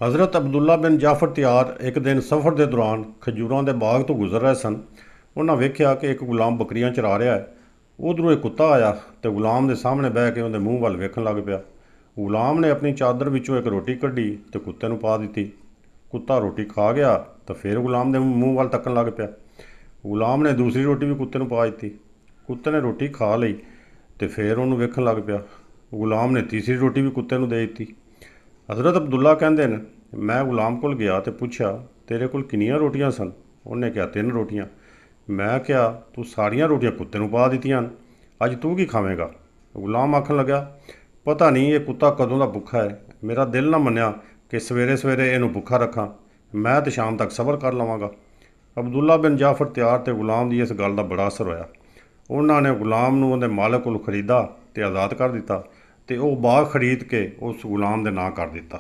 हज़रत अब्दुल्ला बिन जाफर त्यार एक दिन सफ़र के दौरान खजूरां के बाग तो गुजर रहे सन। उन्हें वेख्या कि एक गुलाम बकरियां चरा रहा है। उधरों एक कुत्ता आया तो गुलाम के सामने बह के उन्हें मूँह वाल वेखन लग पिया। गुलाम ने अपनी चादर विचों एक रोटी कढ़ी तो कुत्ते नूं पा दी। कुत्ता रोटी खा गया तो फिर गुलाम के मूँह वाल तकन लग पिया। गुलाम ने दूसरी रोटी भी कुत्ते नूं पा दी। कुत्ते ने रोटी खा ली तो फिर उन्होंने वेखन लग पिया। गुलाम ने तीसरी रोटी भी कुत्ते नूं दे दी। हज़रत अब्दुल्ला कहते हैं, मैं गुलाम को गया तो पूछा, तेरे कोल किनियां रोटियां सन? उन्हें कहा 3 रोटियां। मैं क्या तू सारियां रोटियां कुत्ते नूं पा दित्तियां न, अज तू की खावेगा? गुलाम आखन लगा, पता नहीं ये कुत्ता कदों का भुखा है, मेरा दिल ना मन्या कि सवेरे सवेरे इनू भुखा रखा, मैं तो शाम तक सबर कर लवांगा। अब्दुल्ला बिन जाफर त्यार तो गुलाम की इस गल का बड़ा असर होया। उन्होंने गुलाम नूं उहदे मालक कोल खरीदा तो आज़ाद कर दिता, तो वह बाग खरीद के उस गुलाम के नाँ कर दिता।